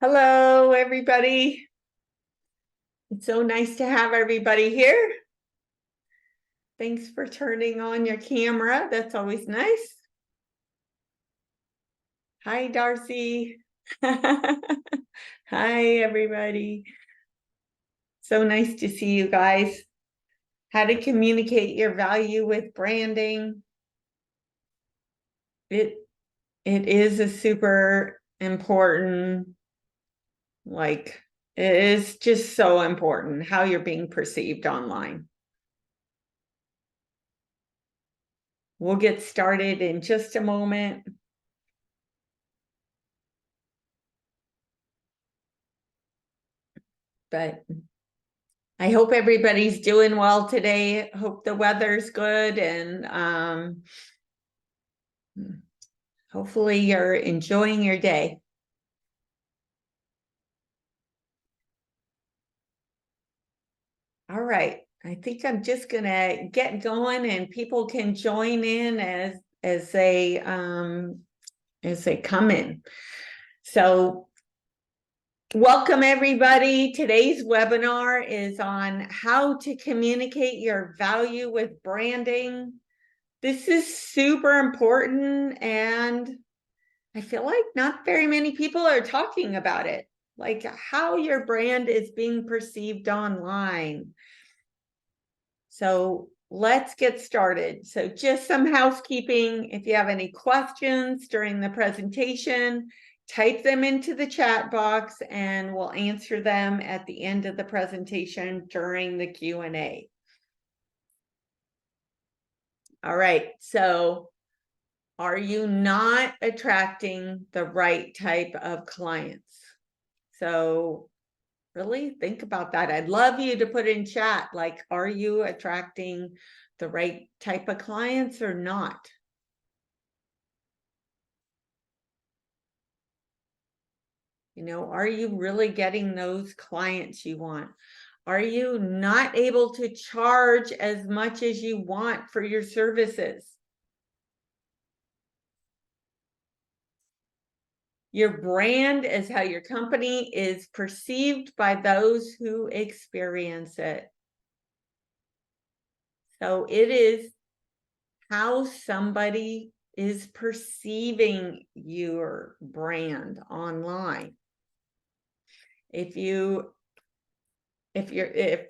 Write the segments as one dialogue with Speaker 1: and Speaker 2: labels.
Speaker 1: Hello, everybody. It's so nice to have everybody here. Thanks for turning on your camera. That's always nice. Hi, Darcy. Hi, everybody. So nice to see you guys. How to communicate your value with branding. It is a super important, it is just so important how you're being perceived online. We'll get started in just a moment. But I hope everybody's doing well today. Hope the weather's good and hopefully you're enjoying your day. All right. I think I'm just gonna get going and people can join in as they come in. So welcome everybody. Today's webinar is on how to communicate your value with branding. This is super important and I feel like not very many people are talking about it, like how your brand is being perceived online. So let's get started. So just some housekeeping. If you have any questions during the presentation, type them into the chat box and we'll answer them at the end of the presentation during the Q&A. All right, so are you not attracting the right type of clients? So really think about that. I'd love you to put in chat, like, are you attracting the right type of clients or not? You know, are you really getting those clients you want? Are you not able to charge as much as you want for your services? Your brand is how your company is perceived by those who experience it. So it is how somebody is perceiving your brand online. If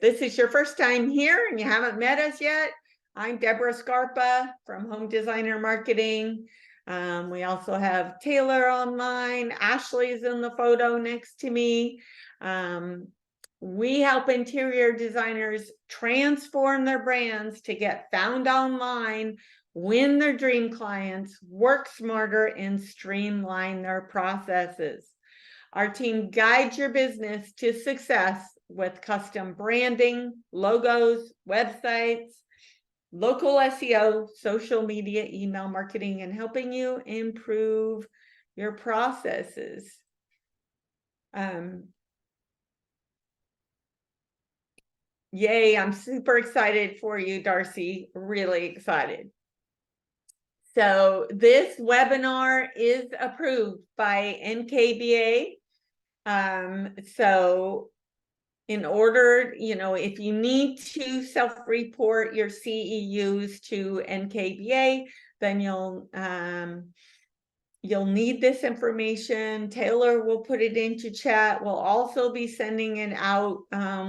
Speaker 1: this is your first time here and you haven't met us yet, I'm Debra Scarpa from Home Designer Marketing. We also have Taylor online. Ashley's in the photo next to me. We help interior designers transform their brands to get found online, win their dream clients, work smarter, and streamline their processes. Our team guides your business to success with custom branding, logos, websites, local SEO, social media, email marketing, and helping you improve your processes. Yay, I'm super excited for you, Darcy, really excited. So this webinar is approved by NKBA. So in order, you know, if you need to self-report your CEUs to NKBA, then you'll need this information. Taylor will put it into chat. We'll also be sending it out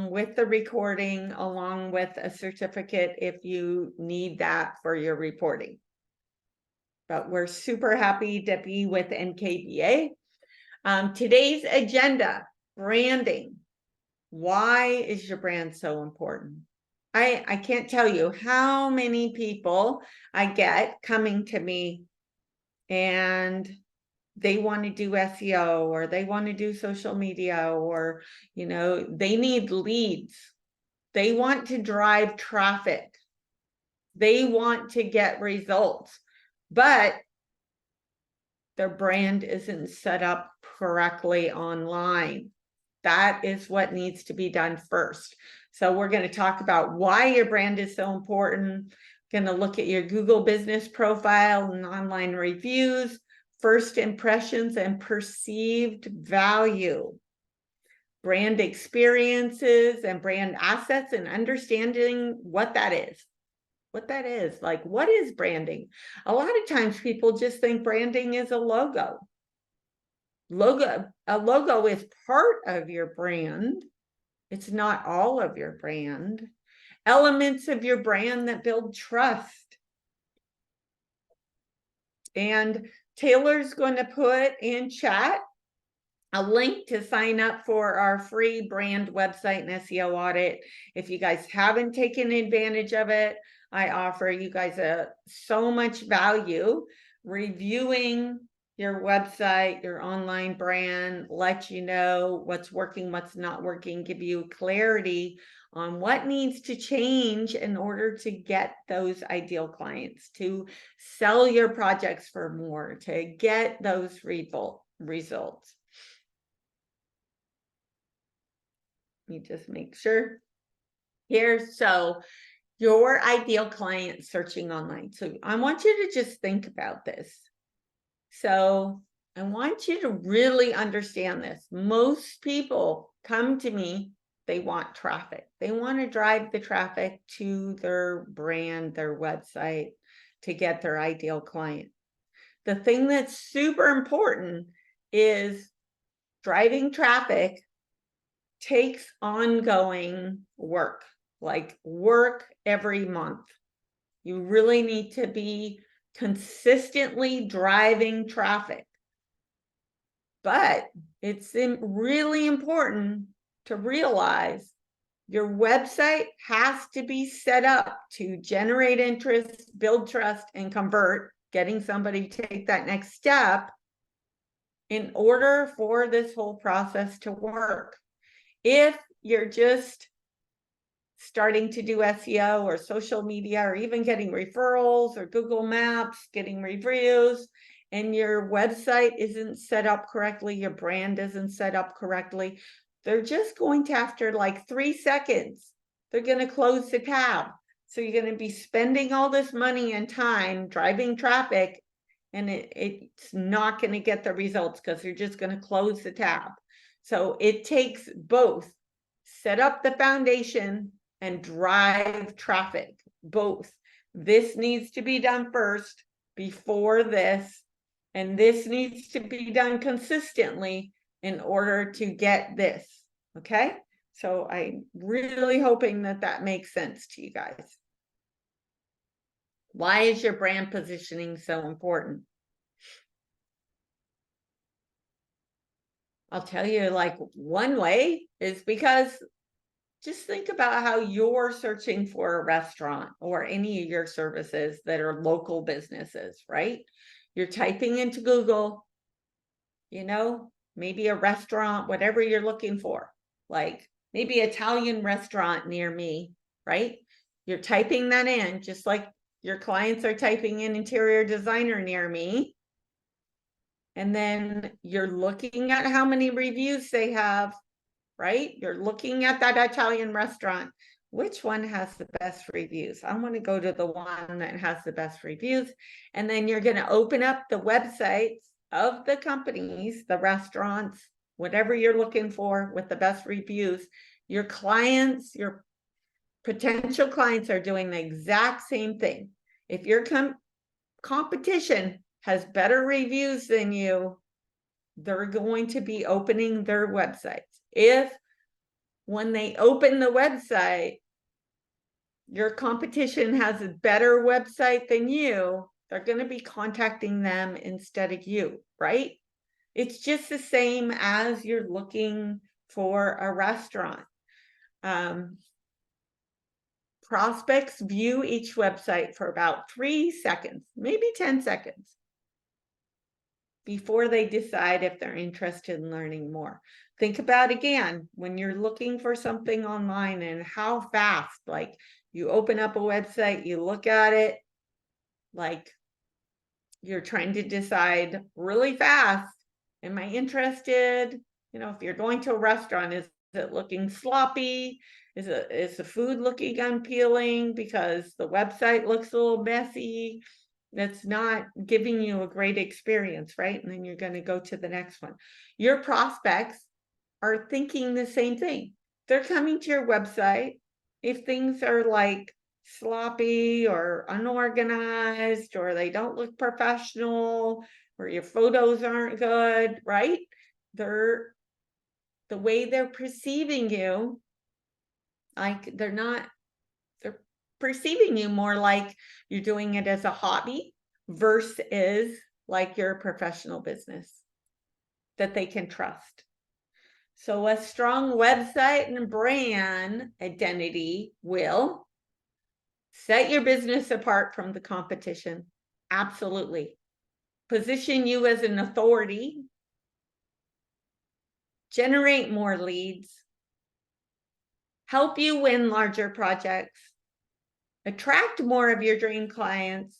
Speaker 1: with the recording along with a certificate if you need that for your reporting. But we're super happy to be with NKBA. Today's agenda, branding. Why is your brand so important? I can't tell you how many people I get coming to me and they want to do SEO or they want to do social media or, you know, they need leads. They want to drive traffic. They want to get results, but their brand isn't set up correctly online. That is what needs to be done first. So we're going to talk about why your brand is so important. Going to look at your Google business profile and online reviews, first impressions and perceived value, brand experiences and brand assets, and understanding what that is. Like, what is branding? A lot of times people just think branding is a logo. A logo is part of your brand. It's not all of your brand. Elements of your brand that build trust. And Taylor's going to put in chat a link to sign up for our free brand website and SEO audit. If you guys haven't taken advantage of it, I offer you guys so much value reviewing your website, your online brand, let you know what's working, what's not working, give you clarity on what needs to change in order to get those ideal clients, to sell your projects for more, to get those results. Let me just make sure here. So your ideal client searching online. So I want you to just think about this. So I want you to really understand this. Most people come to me, they want traffic. They want to drive the traffic to their brand, their website, to get their ideal client. The thing that's super important is driving traffic takes ongoing work, like work every month. You really need to be consistently driving traffic. But it's really important to realize your website has to be set up to generate interest, build trust, and convert, getting somebody to take that next step in order for this whole process to work. If you're just starting to do SEO or social media, or even getting referrals or Google Maps, getting reviews, and your website isn't set up correctly, your brand isn't set up correctly, they're just going to, after like 3 seconds, they're going to close the tab. So you're going to be spending all this money and time driving traffic, and it's not going to get the results because you're just going to close the tab. So it takes both. Set up the foundation and drive traffic, both. This needs to be done first before this, and this needs to be done consistently in order to get this, okay? So I'm really hoping that that makes sense to you guys. Why is your brand positioning so important? I'll tell you, like, one way is because just think about how you're searching for a restaurant or any of your services that are local businesses, right? You're typing into Google, you know, maybe a restaurant, whatever you're looking for, like maybe Italian restaurant near me, right? You're typing that in, just like your clients are typing in interior designer near me. And then you're looking at how many reviews they have, right? You're looking at that Italian restaurant. Which one has the best reviews? I want to go to the one that has the best reviews. And then you're going to open up the websites of the companies, the restaurants, whatever you're looking for with the best reviews. Your clients, your potential clients are doing the exact same thing. If your competition has better reviews than you, they're going to be opening their websites. If when they open the website, your competition has a better website than you, they're going to be contacting them instead of you, right? It's just the same as you're looking for a restaurant. Prospects view each website for about 3 seconds, maybe 10 seconds, before they decide if they're interested in learning more. Think about, again, when you're looking for something online and how fast, like you open up a website, you look at it, like you're trying to decide really fast, am I interested? You know, if you're going to a restaurant, is it looking sloppy? Is the food looking unappealing because the website looks a little messy? That's not giving you a great experience, right? And then you're going to go to the next one. Your prospects are thinking the same thing. They're coming to your website. If things are like sloppy or unorganized, or they don't look professional, or your photos aren't good, right? The way they're perceiving you, like they're perceiving you more like you're doing it as a hobby versus like you're a professional business that they can trust. So a strong website and brand identity will set your business apart from the competition. Absolutely. Position you as an authority, generate more leads, help you win larger projects, attract more of your dream clients,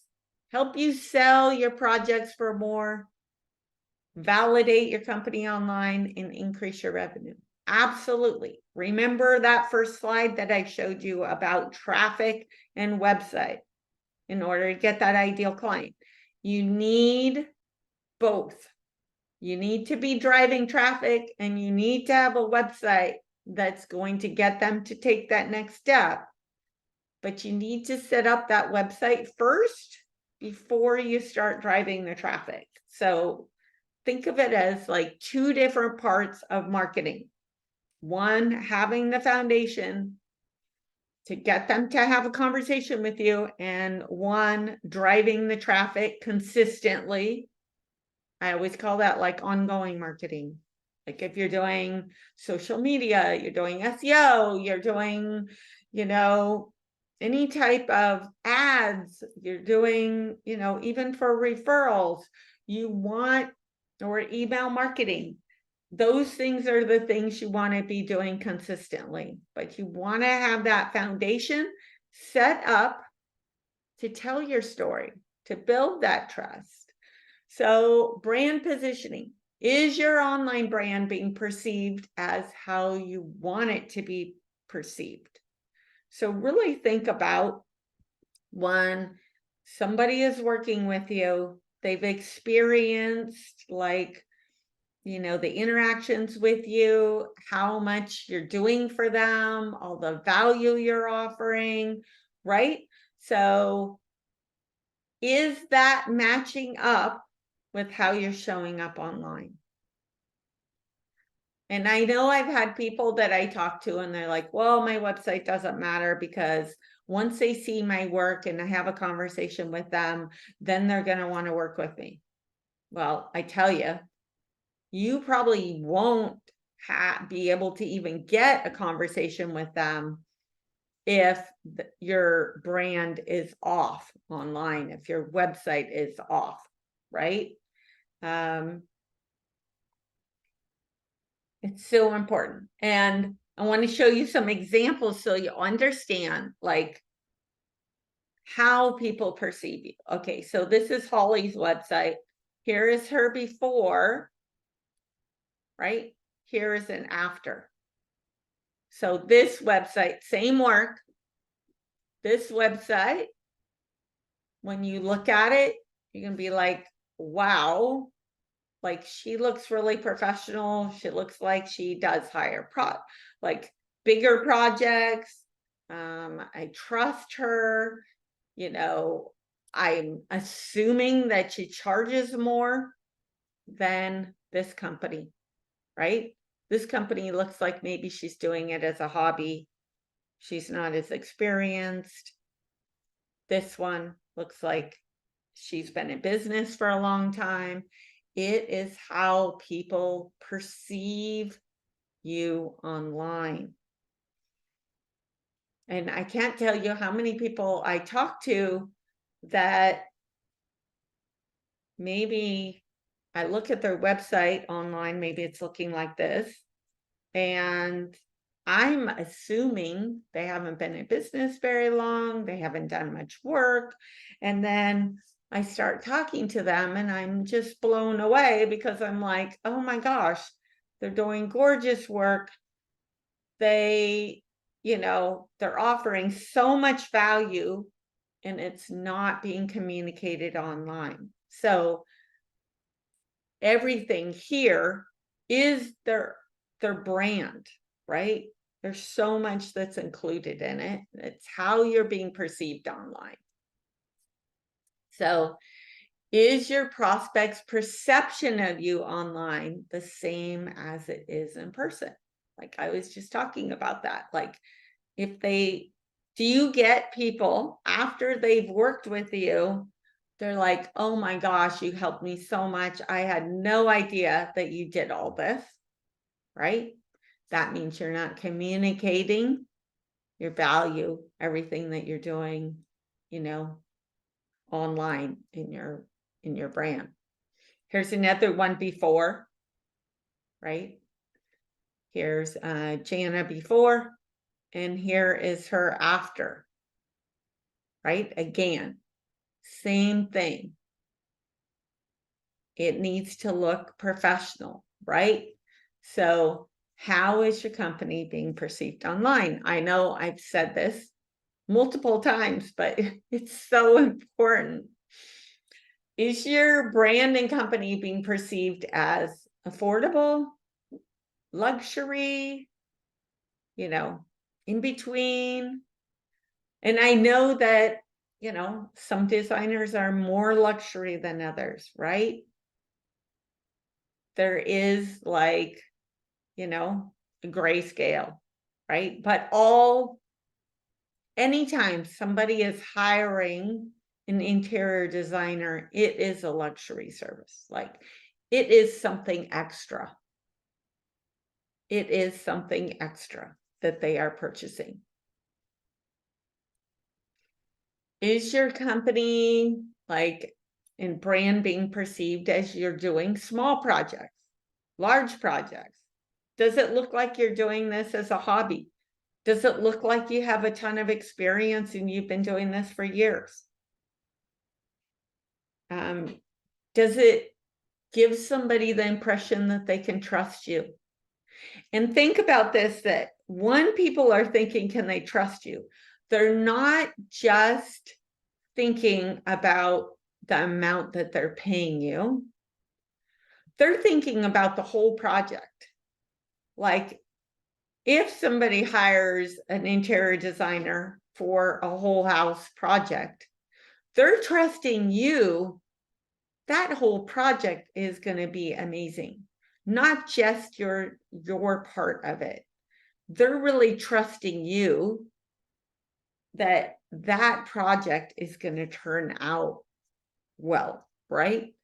Speaker 1: help you sell your projects for more, validate your company online, and increase your revenue. Absolutely. Remember that first slide that I showed you about traffic and website in order to get that ideal client. You need both. You need to be driving traffic, and you need to have a website that's going to get them to take that next step. But you need to set up that website first before you start driving the traffic. So think of it as like two different parts of marketing. One, having the foundation to get them to have a conversation with you, and one, driving the traffic consistently. I always call that like ongoing marketing. Like if you're doing social media, you're doing SEO, you're doing, any type of ads, you're doing, even for referrals, you want, or email marketing. Those things are the things you want to be doing consistently, but you want to have that foundation set up to tell your story, to build that trust. So brand positioning. Is your online brand being perceived as how you want it to be perceived? So really think about when somebody is working with you, they've experienced the interactions with you, how much you're doing for them, all the value you're offering, right? So is that matching up with how you're showing up online? And I know I've had people that I talk to and they're like, well, my website doesn't matter because once they see my work and I have a conversation with them, then they're going to want to work with me. Well, I tell you, you probably won't be able to even get a conversation with them if your brand is off online, if your website is off, right? It's so important. And I want to show you some examples so you understand like how people perceive you. Okay, so this is Holly's website. Here is her before, right? Here is an after. So this website, same work. This website, when you look at it, you can be like, wow, like she looks really professional. She looks like she does higher bigger projects. I trust her. I'm assuming that she charges more than this company, right? This company looks like maybe she's doing it as a hobby. She's not as experienced. This one looks like she's been in business for a long time. It is how people perceive you online. And I can't tell you how many people I talk to that maybe I look at their website online, maybe it's looking like this, and I'm assuming they haven't been in business very long, they haven't done much work, and then I start talking to them and I'm just blown away because I'm like, oh my gosh, they're doing gorgeous work. They're offering so much value and it's not being communicated online. So everything here is their brand, right? There's so much that's included in it. It's how you're being perceived online. So is your prospect's perception of you online the same as it is in person? Like I was just talking about that. Like if do you get people after they've worked with you, they're like, oh my gosh, you helped me so much. I had no idea that you did all this, right? That means you're not communicating your value, everything that you're doing, online in your brand. Here's another one before, right? Here's Jana before, and here is her after, right? Again, same thing. It needs to look professional, right? So how is your company being perceived online? I know I've said this multiple times, but it's so important. Is your brand and company being perceived as affordable, luxury, in between? And I know that, some designers are more luxury than others, right? There is like, a grayscale, right? But anytime somebody is hiring an interior designer, it is a luxury service. Like it is something extra. It is something extra that they are purchasing. Is your company like in brand being perceived as you're doing small projects, large projects? Does it look like you're doing this as a hobby? Does it look like you have a ton of experience and you've been doing this for years? Does it give somebody the impression that they can trust you? And think about this, that when people are thinking, can they trust you? They're not just thinking about the amount that they're paying you. They're thinking about the whole project. Like if somebody hires an interior designer for a whole house project, they're trusting you. That whole project is going to be amazing, not just your part of it. They're really trusting you that project is going to turn out well, right?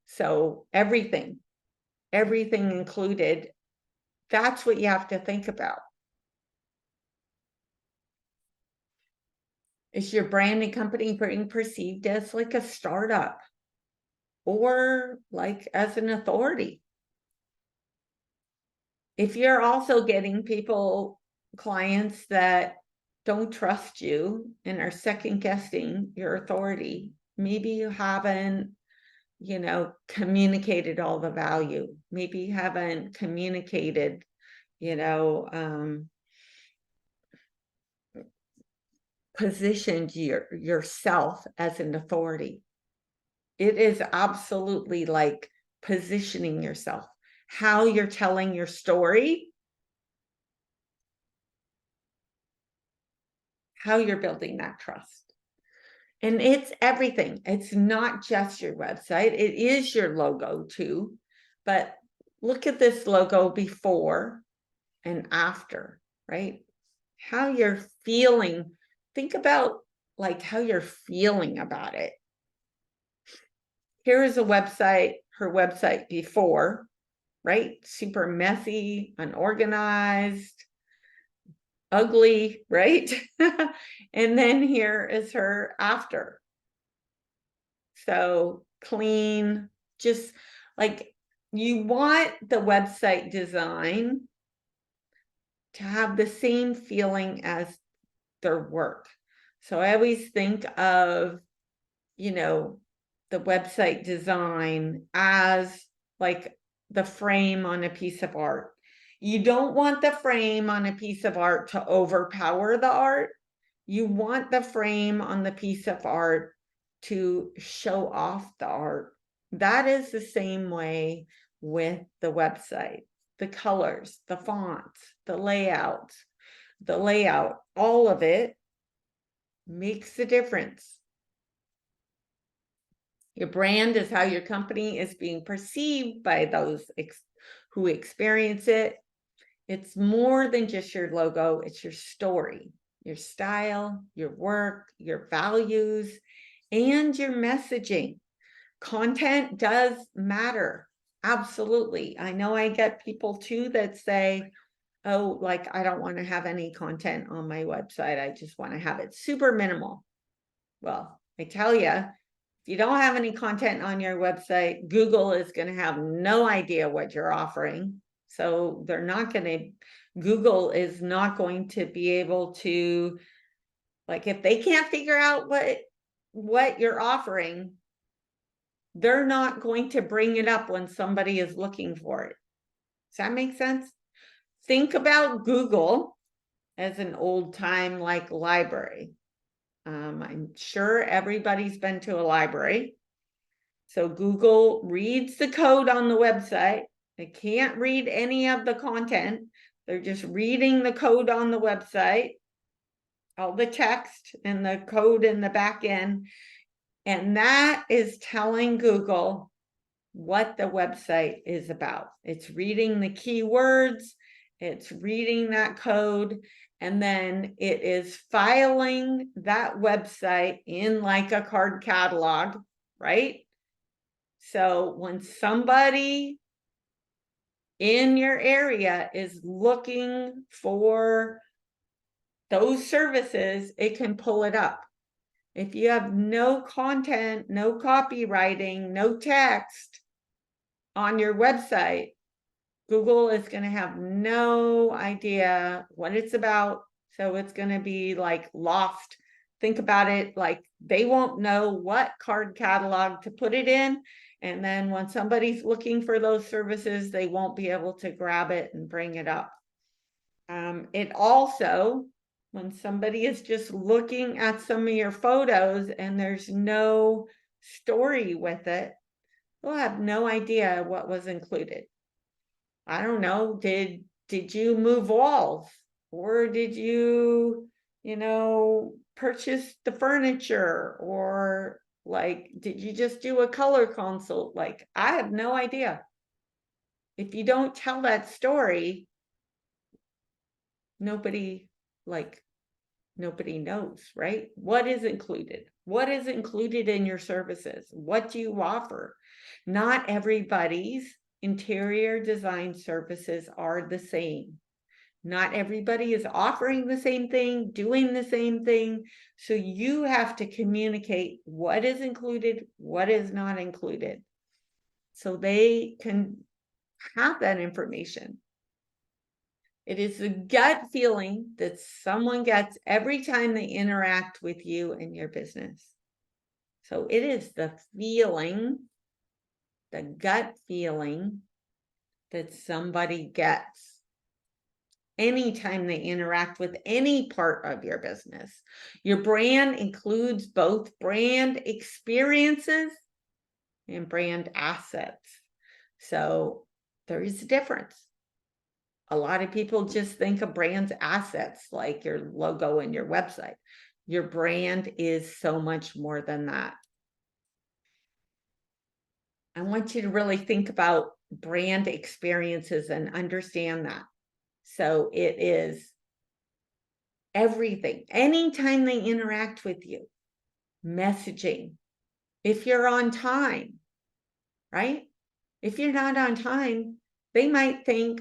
Speaker 1: So everything included, that's what you have to think about. Is your brand and company being perceived as like a startup or like as an authority? If you're also getting clients that don't trust you and are second guessing your authority, maybe you haven't, communicated all the value. Maybe you haven't communicated, positioned yourself as an authority. It is absolutely like positioning yourself, how you're telling your story, how you're building that trust. And it's everything. It's not just your website. It is your logo too. But look at this logo before and after, right? How you're feeling. Think about like how you're feeling about it. Here is her website before, right? Super messy, unorganized, ugly, right? And then here is her after. So clean, just like you want the website design to have the same feeling as their work. So I always think of, the website design as like the frame on a piece of art. You don't want the frame on a piece of art to overpower the art. You want the frame on the piece of art to show off the art. That is the same way with the website. The colors, the fonts, the layout, all of it makes a difference. Your brand is how your company is being perceived by those who experience it. It's more than just your logo, it's your story, your style, your work, your values, and your messaging. Content does matter. Absolutely. I know I get people too that say, oh, like, I don't want to have any content on my website. I just want to have it super minimal. Well, I tell you, if you don't have any content on your website, Google is going to have no idea what you're offering. So they're not going to, Google is not going to be able to, like, if they can't figure out what you're offering, they're not going to bring it up when somebody is looking for it. Does that make sense? Think about Google as an old time like library. I'm sure everybody's been to a library. So Google reads the code on the website. They can't read any of the content. They're just reading the code on the website, all the text and the code in the back end. And that is telling Google what the website is about. It's reading the keywords, it's reading that code, and then it is filing that website in like a card catalog, right? So when somebody in your area is looking for those services, it can pull it up. If you have no content, no copywriting, no text on your website, Google is going to have no idea what it's about. So it's going to be like lost. Think about it, like they won't know what card catalog to put it in. And then when somebody's looking for those services, they won't be able to grab it and bring it up. It also, when somebody is just looking at some of your photos and there's no story with it, they'll have no idea what was included. I don't know, did you move walls? Or did you purchase the furniture? Or like, did you just do a color consult? Like, I have no idea. If you don't tell that story, nobody knows, right? What is included? What is included in your services? What do you offer? Not everybody's interior design services are the same. Not everybody is offering the same thing, doing the same thing. So you have to communicate what is included, what is not included, so they can have that information. It is the gut feeling that someone gets every time they interact with you and your business. So it is the feeling, the gut feeling that somebody gets anytime they interact with any part of your business. Your brand includes both brand experiences and brand assets. So there is a difference. A lot of people just think of brand's assets like your logo and your website. Your brand is so much more than that. I want you to really think about brand experiences and understand that. So it is everything. Anytime they interact with you, messaging, if you're on time, right? If you're not on time, they might think,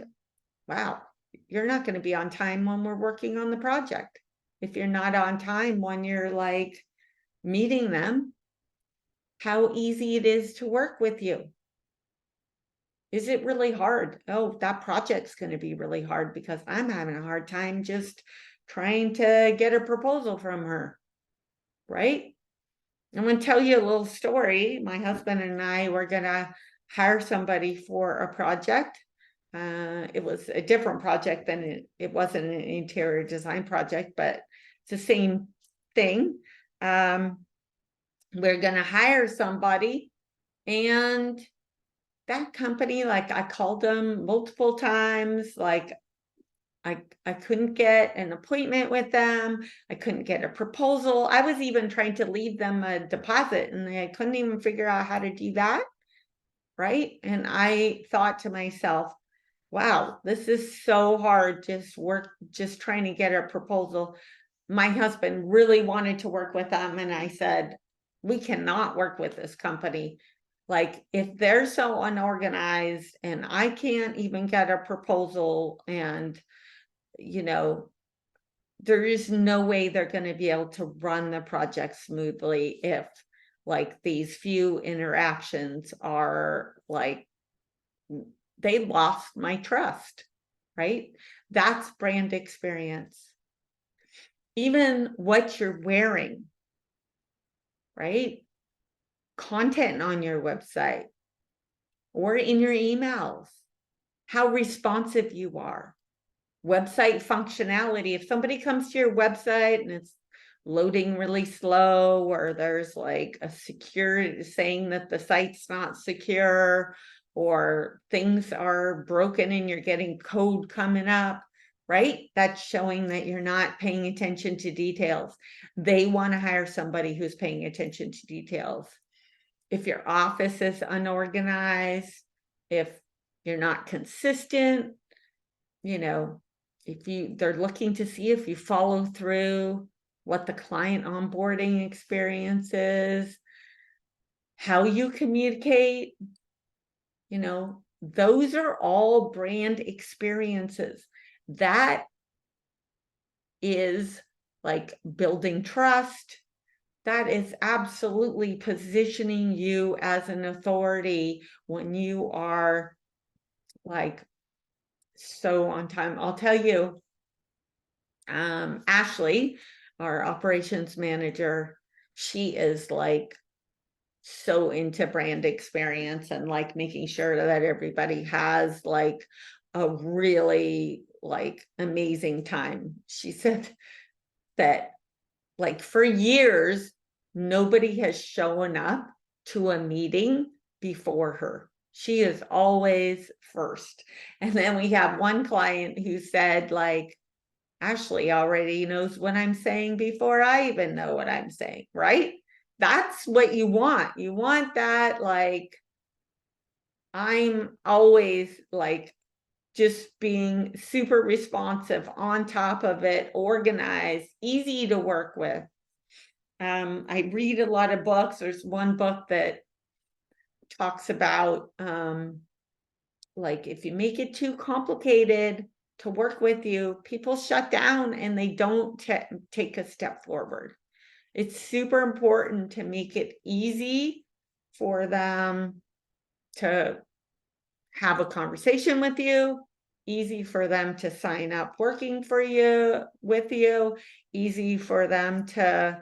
Speaker 1: wow, you're not going to be on time when we're working on the project. If you're not on time when you're like meeting them, how easy it is to work with you. Is it really hard? Oh, that project's going to be really hard because I'm having a hard time just trying to get a proposal from her, right? I'm going to tell you a little story. My husband and I were going to hire somebody for a project. It was a different project than it wasn't an interior design project, but it's the same thing. We're going to hire somebody, and that company, like, I called them multiple times, like, I couldn't get an appointment with them. I couldn't get a proposal. I was even trying to leave them a deposit, and I couldn't even figure out how to do that. Right. And I thought to myself, wow, this is so hard. Just trying to get a proposal. My husband really wanted to work with them, and I said, we cannot work with this company. Like, if they're so unorganized and I can't even get a proposal, and there is no way they're going to be able to run the project smoothly if, like, these few interactions are like, they lost my trust, right? That's brand experience. Even what you're wearing, right? Content on your website or in your emails, how responsive you are. Website functionality. If somebody comes to your website and it's loading really slow, or there's like a security saying that the site's not secure, or things are broken and you're getting code coming up, right? That's showing that you're not paying attention to details. They want to hire somebody who's paying attention to details. If your office is unorganized, if you're not consistent, they're looking to see if you follow through, what the client onboarding experience is, how you communicate, those are all brand experiences. That is like building trust. That is absolutely positioning you as an authority when you are like so on time. I'll tell you, Ashley, our operations manager, she is like so into brand experience and like making sure that everybody has like a really like amazing time. She said that, like, for years, nobody has shown up to a meeting before her. She is always first. And then we have one client who said, like, Ashley already knows what I'm saying before I even know what I'm saying, right? That's what you want. You want that, like, I'm always like just being super responsive, on top of it, organized, easy to work with. I read a lot of books. There's one book that talks about like, if you make it too complicated to work with you, people shut down and they don't take a step forward. It's super important to make it easy for them to have a conversation with you, easy for them to sign up working for you, with you, easy for them to,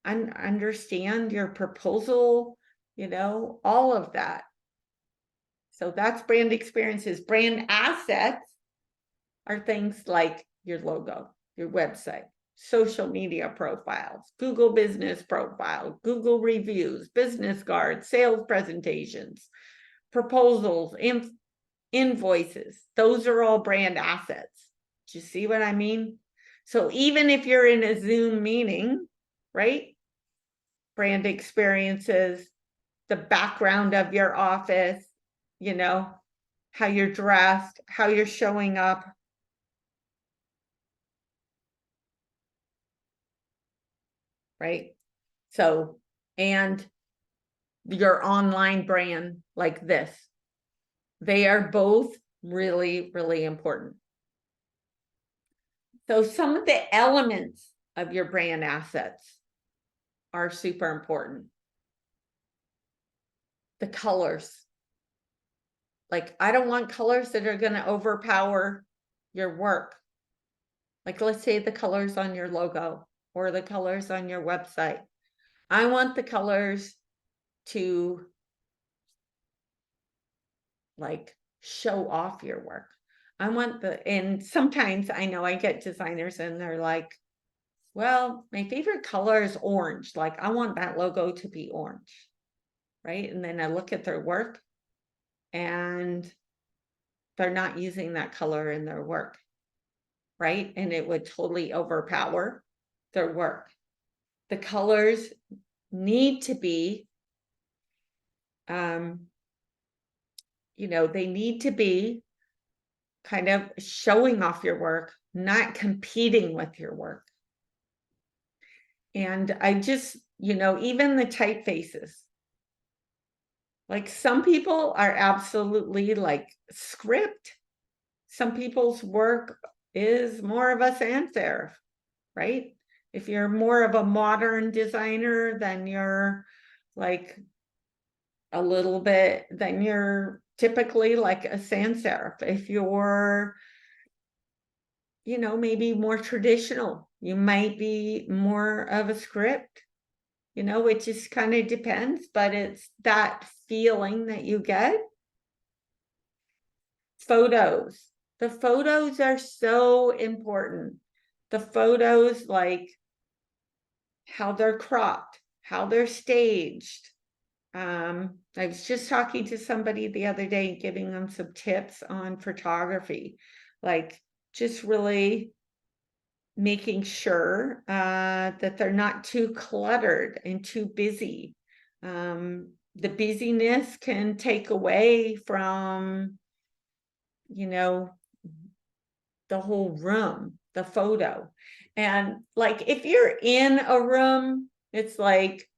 Speaker 1: understand your proposal, all of that. So that's brand experiences. Brand assets are things like your logo, your website, social media profiles, Google business profile, Google reviews, business cards, sales presentations, proposals, invoices. Those are all brand assets. Do you see what I mean? So even if you're in a Zoom meeting, right? Brand experiences, the background of your office, how you're dressed, how you're showing up. Right? So, and your online brand like this, they are both really, really important. So some of the elements of your brand assets are super important. The colors. Like, I don't want colors that are going to overpower your work. Like, let's say the colors on your logo or the colors on your website. I want the colors to like show off your work. I want and sometimes I know I get designers and they're like, well, my favorite color is orange. Like, I want that logo to be orange, right? And then I look at their work and they're not using that color in their work, right? And it would totally overpower their work. The colors need to be, they need to be kind of showing off your work, not competing with your work. And I just, even the typefaces. Like, some people are absolutely like script. Some people's work is more of a sans serif, right? If you're more of a modern designer, then you're like a little bit, then you're typically like a sans serif. If you're, maybe more traditional, you might be more of a script. It just kind of depends, but it's that feeling that you get. Photos. The photos are so important. The photos, like how they're cropped, how they're staged. I was just talking to somebody the other day, giving them some tips on photography, like just really making sure that they're not too cluttered and too busy. The busyness can take away from, the whole room, the photo. And like, if you're in a room, it's like,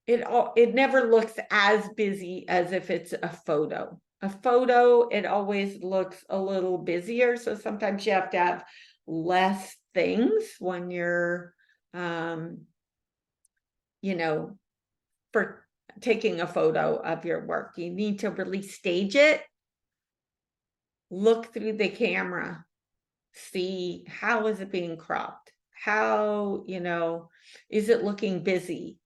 Speaker 1: it never looks as busy as if it's a photo. A photo, it always looks a little busier. So sometimes you have to have less things when you're, for taking a photo of your work. You need to really stage it, look through the camera, see how is it being cropped? How, is it looking busy?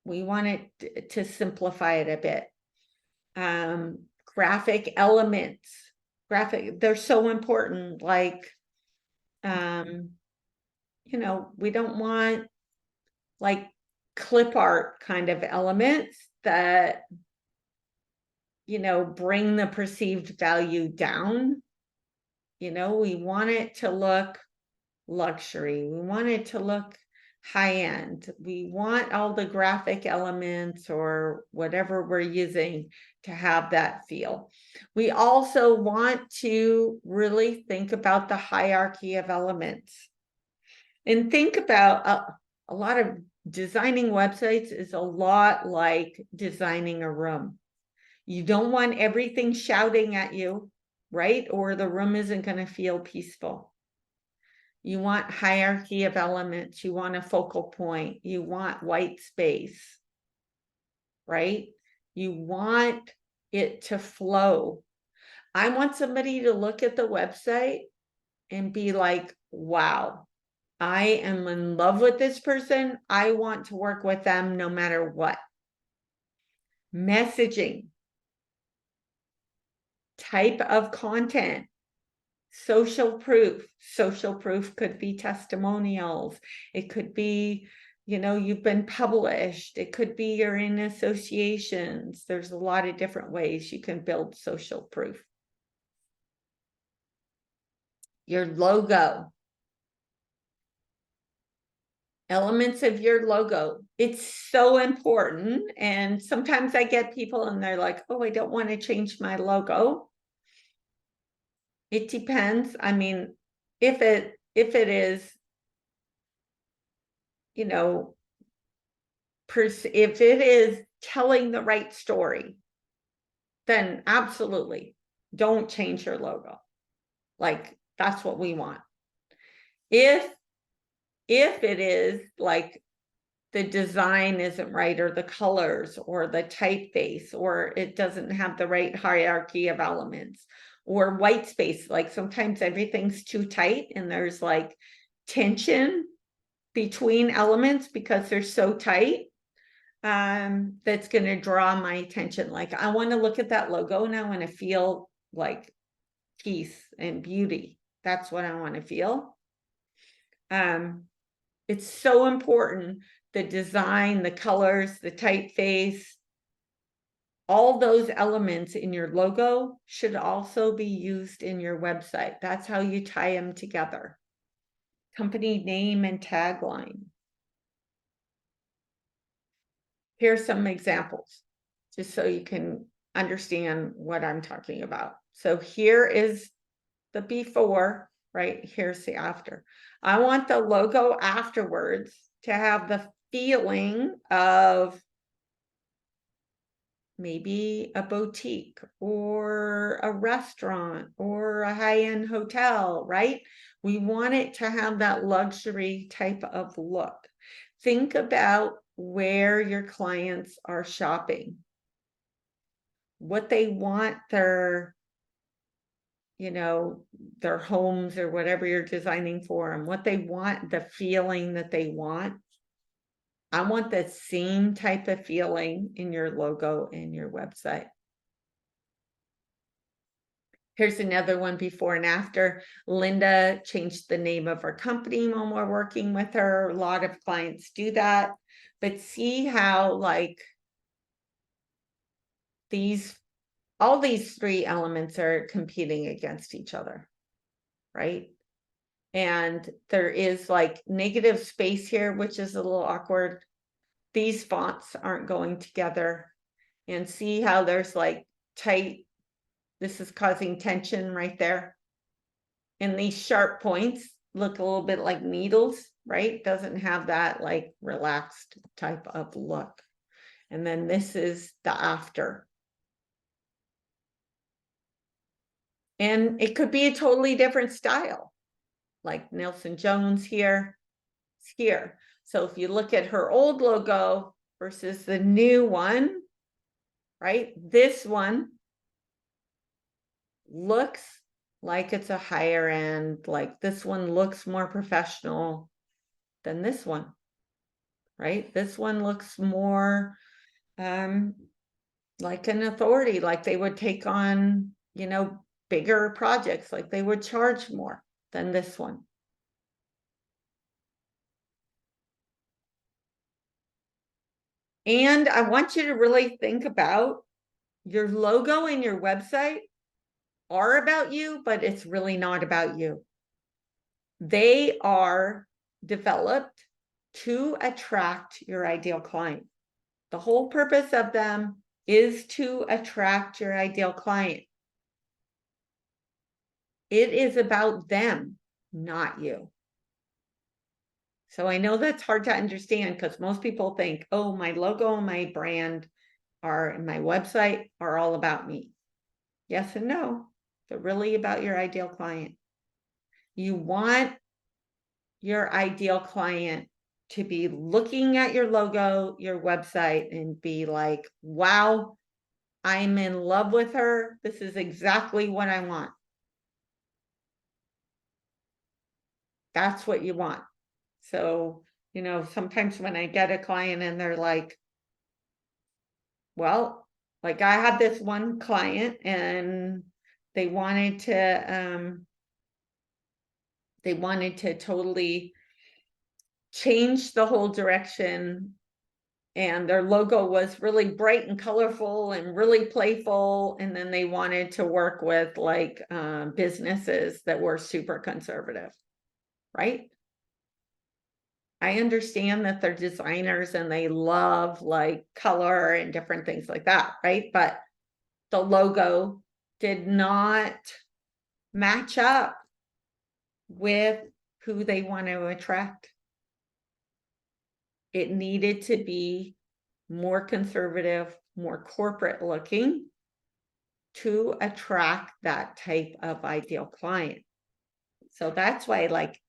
Speaker 1: We want it to simplify it a bit. Graphic elements, they're so important. Like, we don't want like clip art kind of elements that, bring the perceived value down. We want it to look luxury. We want it to look high end. We want all the graphic elements or whatever we're using to have that feel. We also want to really think about the hierarchy of elements and think about a lot of designing websites is a lot like designing a room. You don't want everything shouting at you, right? Or the room isn't going to feel peaceful. You want hierarchy of elements. You want a focal point. You want white space, right? You want it to flow. I want somebody to look at the website and be like, wow, I am in love with this person. I want to work with them no matter what. Messaging, type of content, social proof. Social proof could be testimonials. It could be, you've been published. It could be you're in associations. There's a lot of different ways you can build social proof. Your logo. Elements of your logo. It's so important. And sometimes I get people and they're like, oh, I don't want to change my logo. It depends. I mean, if it is, if it is telling the right story, then absolutely don't change your logo. Like, that's what we want. If it is like the design isn't right, or the colors, or the typeface, or it doesn't have the right hierarchy of elements, or white space, like sometimes everything's too tight and there's like tension between elements because they're so tight, that's going to draw my attention. Like, I want to look at that logo and I want to feel like peace and beauty. That's what I want to feel. It's so important, the design, the colors, the typeface, all those elements in your logo should also be used in your website. That's how you tie them together. Company name and tagline. Here's some examples, just so you can understand what I'm talking about. So here is the before, right? Here's the after. I want the logo afterwards to have the feeling of maybe a boutique or a restaurant or a high-end hotel, right? We want it to have that luxury type of look. Think about where your clients are shopping, what they want their, you know, their homes or whatever you're designing for them, what they want, the feeling that they want. I want the same type of feeling in your logo and your website. Here's another one before and after. Linda changed the name of her company when we're working with her. A lot of clients do that, but see how like all these three elements are competing against each other, right? And there is like negative space here, which is a little awkward. These fonts aren't going together. And see how there's like tight, this is causing tension right there. And these sharp points look a little bit like needles, right? Doesn't have that like relaxed type of look. And then this is the after. And it could be a totally different style, like Nelson Jones here, it's here. So if you look at her old logo versus the new one, right? This one looks like it's a higher end, like this one looks more professional than this one, right? This one looks more like an authority, like they would take on, you know, bigger projects, like they would charge more than this one. And I want you to really think about your logo and your website are about you, but it's really not about you. They are developed to attract your ideal client. The whole purpose of them is to attract your ideal client. It is about them, not you. So I know that's hard to understand because most people think, oh, my logo and my brand and my website are all about me. Yes and no, they're really about your ideal client. You want your ideal client to be looking at your logo, your website, and be like, wow, I'm in love with her. This is exactly what I want. That's what you want. So, you know, sometimes when I get a client and they're like, well, like I had this one client and they wanted to totally change the whole direction, and their logo was really bright and colorful and really playful, and then they wanted to work with like businesses that were super conservative, right? I understand that they're designers and they love like color and different things like that, right? But the logo did not match up with who they want to attract. It needed to be more conservative, more corporate looking to attract that type of ideal client. So that's why like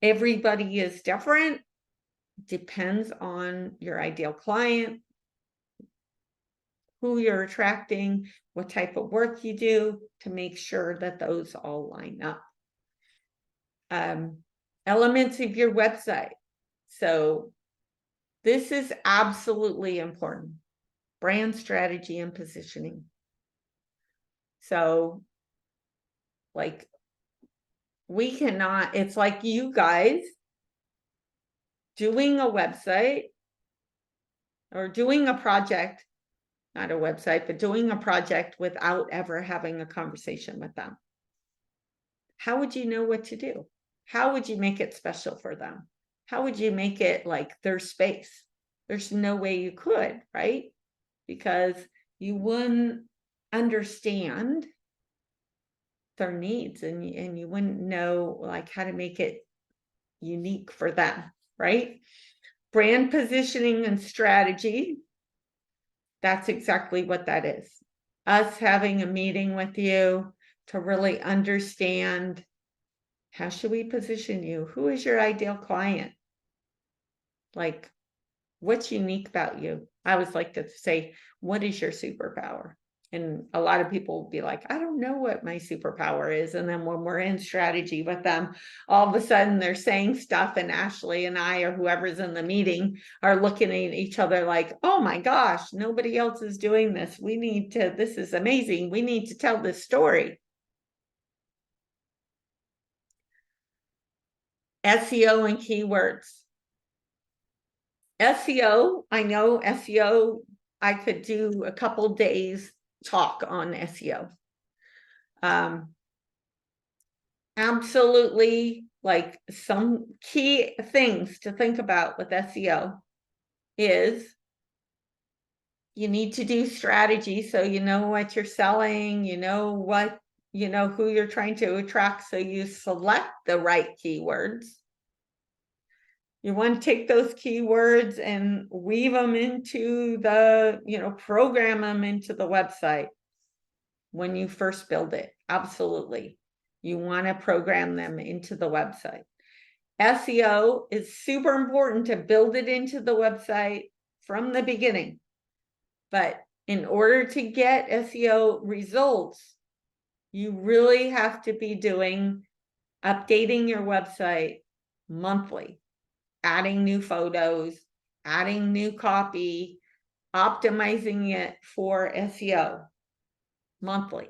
Speaker 1: everybody is different, depends on your ideal client, who you're attracting, what type of work you do to make sure that those all line up. Elements of your website. So this is absolutely important. Brand strategy and positioning. So like we cannot, it's like you guys doing a website or doing a project, not a website, but doing a project without ever having a conversation with them. How would you know what to do? How would you make it special for them? How would you make it like their space? There's no way you could, right? Because you wouldn't understand their needs, and you wouldn't know like how to make it unique for them, right? Brand positioning and strategy. That's exactly what that is. Us having a meeting with you to really understand, how should we position you? Who is your ideal client? Like, what's unique about you? I always like to say, what is your superpower? And a lot of people will be like, I don't know what my superpower is. And then when we're in strategy with them, all of a sudden they're saying stuff, and Ashley and I, or whoever's in the meeting, are looking at each other like, oh my gosh, nobody else is doing this. We need to, this is amazing. We need to tell this story. SEO and keywords. SEO, I know SEO, I could do a couple days talk on SEO. Absolutely, like some key things to think about with SEO is you need to do strategy, so you know what you're selling, you know what, you know who you're trying to attract, so you select the right keywords. You want to take those keywords and weave them into the, program them into the website when you first build it. Absolutely. You want to program them into the website. SEO is super important to build it into the website from the beginning. But in order to get SEO results, you really have to be updating your website monthly, adding new photos, adding new copy, optimizing it for SEO monthly.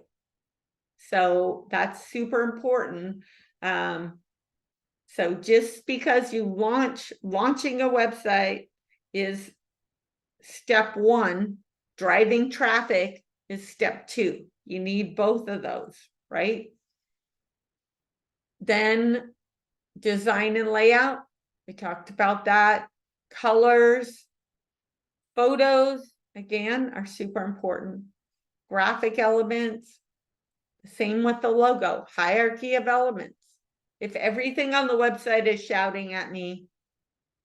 Speaker 1: So that's super important. So just because you launching a website is step one, driving traffic is step two. You need both of those, right? Then design and layout. We talked about that. Colors, photos, again, are super important. Graphic elements, same with the logo, hierarchy of elements. If everything on the website is shouting at me,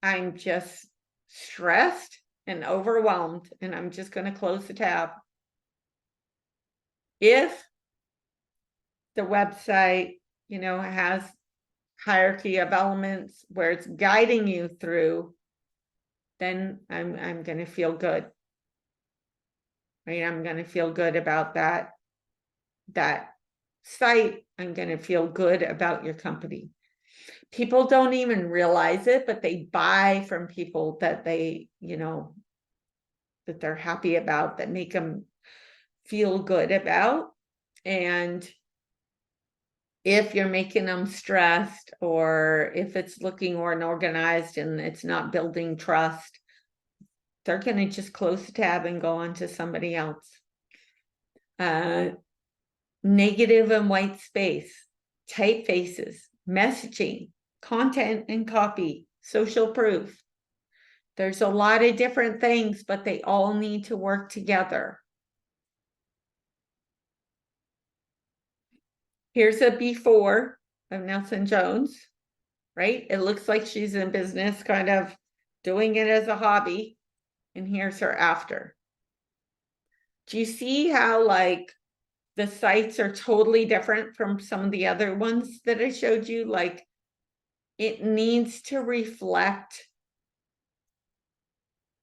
Speaker 1: I'm just stressed and overwhelmed, and I'm just going to close the tab. If the website, has hierarchy of elements where it's guiding you through, then I'm going to feel good. Right? I'm going to feel good about that site. I'm going to feel good about your company. People don't even realize it, but they buy from people that they, that they're happy about, that make them feel good about. And if you're making them stressed, or if it's looking unorganized and it's not building trust, they're going to just close the tab and go on to somebody else. Negative and white space, typefaces, messaging, content and copy, social proof. There's a lot of different things, but they all need to work together. Here's a before of Nelson Jones, right? It looks like she's in business, kind of doing it as a hobby. And here's her after. Do you see how like the sites are totally different from some of the other ones that I showed you? Like, it needs to reflect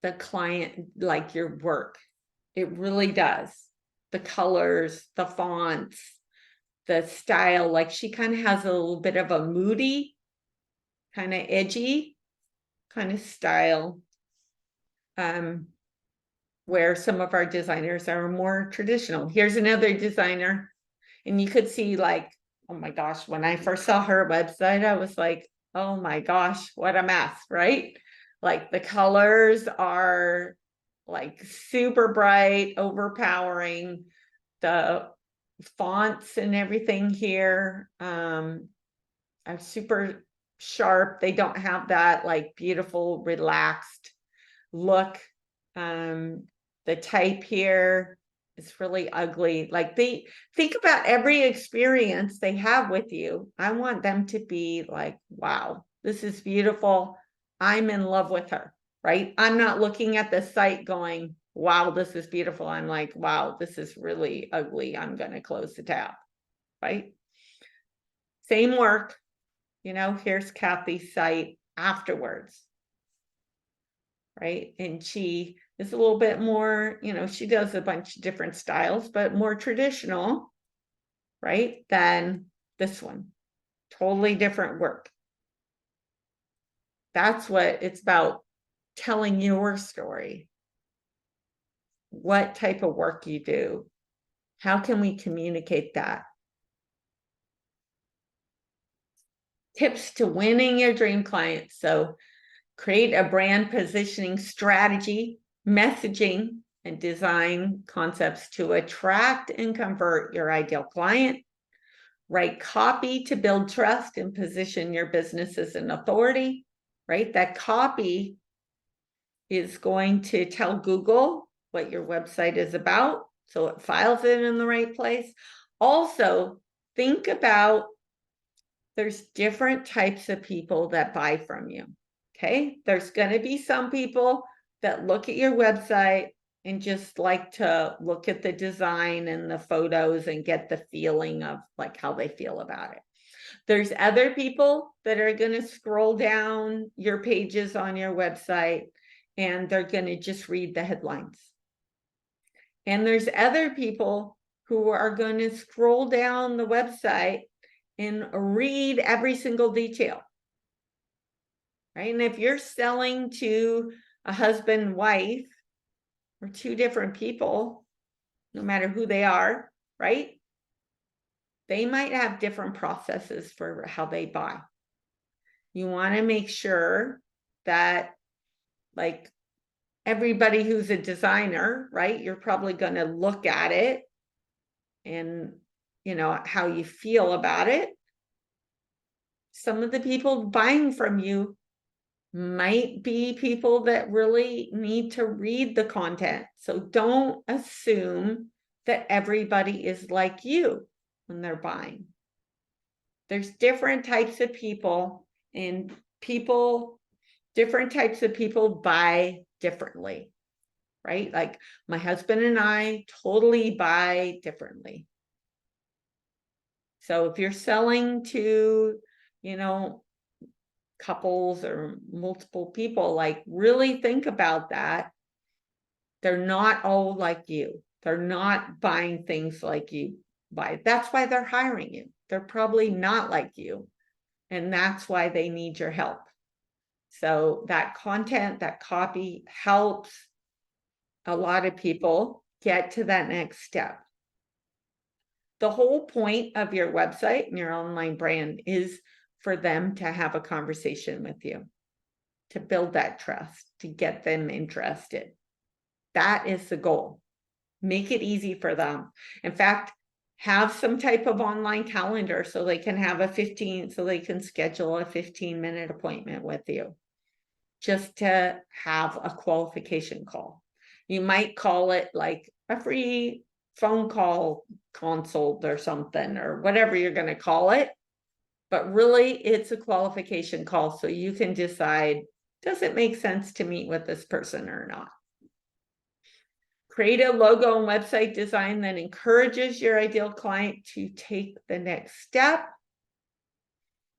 Speaker 1: the client, like your work. It really does. The colors, the fonts, the style. Like, she kind of has a little bit of a moody, kind of edgy kind of style, where some of our designers are more traditional. Here's another designer, and you could see like oh my gosh, when I first saw her website, I was like, oh my gosh, what a mess, right? Like the colors are like super bright, overpowering. The fonts and everything here are super sharp. They don't have that like beautiful, relaxed look. The type here is really ugly. Like they think about every experience they have with you. I want them to be like, wow, this is beautiful. I'm in love with her, right? I'm not looking at the site going, wow, this is beautiful. I'm like, wow, this is really ugly. I'm going to close the tab, right? Same work, here's Kathy's site afterwards, right? And she is a little bit more, she does a bunch of different styles, but more traditional, right? Than this one. Totally different work. That's what it's about, telling your story. What type of work you do. How can we communicate that? Tips to winning your dream clients. So create a brand positioning strategy, messaging, and design concepts to attract and convert your ideal client. Write copy to build trust and position your business as an authority, right? That copy is going to tell Google what your website is about, so it files it in the right place. Also, think about there's different types of people that buy from you. Okay, there's going to be some people that look at your website and just like to look at the design and the photos and get the feeling of like how they feel about it. There's other people that are going to scroll down your pages on your website and they're going to just read the headlines. And there's other people who are going to scroll down the website and read every single detail, right? And if you're selling to a husband, wife, or two different people, no matter who they are, right? They might have different processes for how they buy. You want to make sure that like everybody who's a designer, right? You're probably going to look at it and how you feel about it. Some of the people buying from you might be people that really need to read the content. So don't assume that everybody is like you when they're buying. There's different types of people, and different types of people buy differently, right? Like my husband and I totally buy differently. So if you're selling to, couples or multiple people, like really think about that. They're not all like you. They're not buying things like you buy. That's why they're hiring you. They're probably not like you. And that's why they need your help. So that content, that copy helps a lot of people get to that next step. The whole point of your website and your online brand is for them to have a conversation with you, to build that trust, to get them interested. That is the goal. Make it easy for them. In fact, have some type of online calendar so they can schedule a 15-minute appointment with you just to have a qualification call. You might call it like a free phone call consult or something, or whatever you're going to call it. But really, it's a qualification call so you can decide, does it make sense to meet with this person or not? Create a logo and website design that encourages your ideal client to take the next step.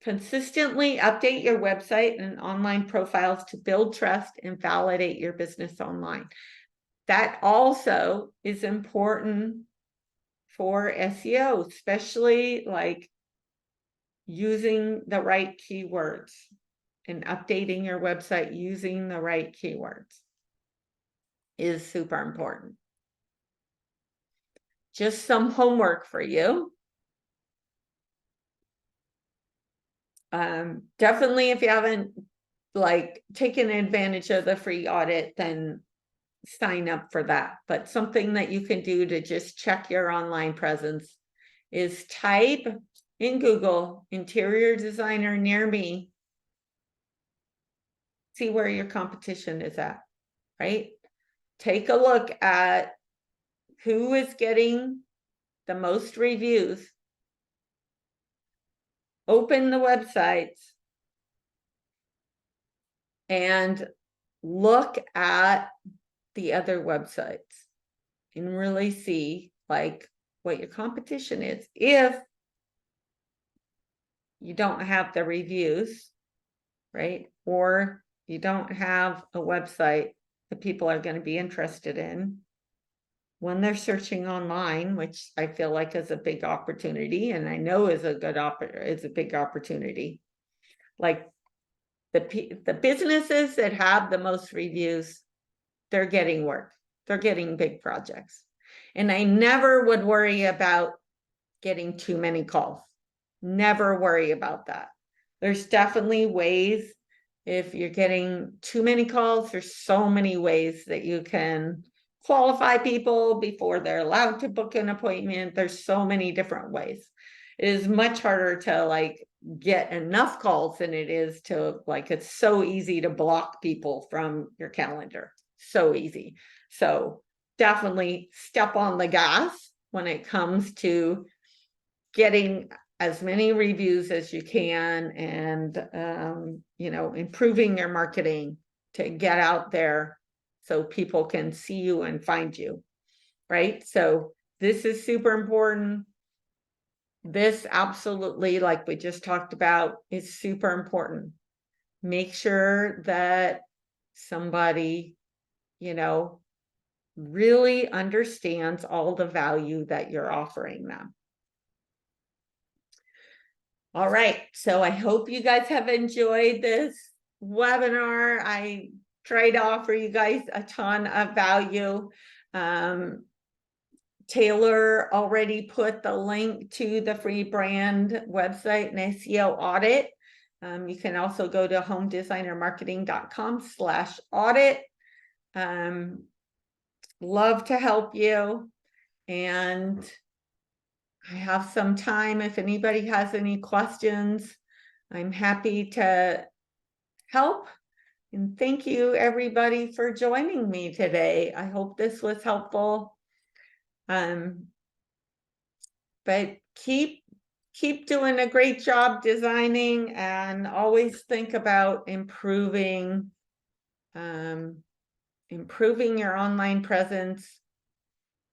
Speaker 1: Consistently update your website and online profiles to build trust and validate your business online. That also is important for SEO, especially like using the right keywords and updating your website using the right keywords is super important. Just some homework for you. Definitely if you haven't like taken advantage of the free audit, then sign up for that. But something that you can do to just check your online presence is type in Google interior designer near me. See where your competition is at, right? Take a look at who is getting the most reviews. Open the websites and look at the other websites and really see like what your competition is. If you don't have the reviews, right? Or you don't have a website that people are going to be interested in when they're searching online, which I feel like is a big opportunity, and I know is a big opportunity. Like the businesses that have the most reviews, they're getting work. They're getting big projects. And I never would worry about getting too many calls. Never worry about that. There's definitely ways. If you're getting too many calls, there's so many ways that you can qualify people before they're allowed to book an appointment. There's so many different ways. It is much harder to like get enough calls than it is to like, it's so easy to block people from your calendar. So easy. So definitely step on the gas when it comes to getting as many reviews as you can, and you know, improving your marketing to get out there so people can see you and find you, right? So this is super important. This absolutely, like we just talked about, is super important. Make sure that somebody, you know, really understands all the value that you're offering them. All right, so I hope you guys have enjoyed this webinar. I try to offer you guys a ton of value. Taylor already put the link to the free brand website and SEO audit. You can also go to homedesignermarketing.com/audit. Love to help you, and I have some time if anybody has any questions. I'm happy to help. And thank you everybody for joining me today. I hope this was helpful. But keep doing a great job designing, and always think about improving your online presence.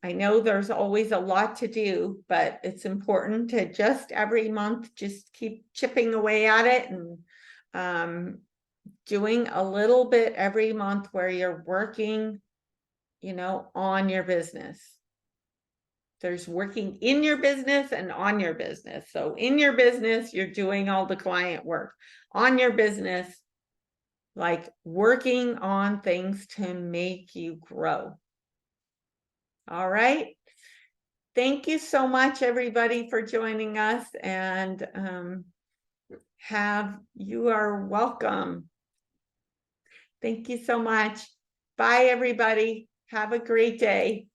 Speaker 1: I know there's always a lot to do, but it's important to just every month, just keep chipping away at it, and doing a little bit every month where you're working, you know, on your business. There's working in your business and on your business. So in your business, you're doing all the client work. On your business, like working on things to make you grow. All right. Thank you so much, everybody, for joining us, and you are welcome. Thank you so much. Bye, everybody. Have a great day.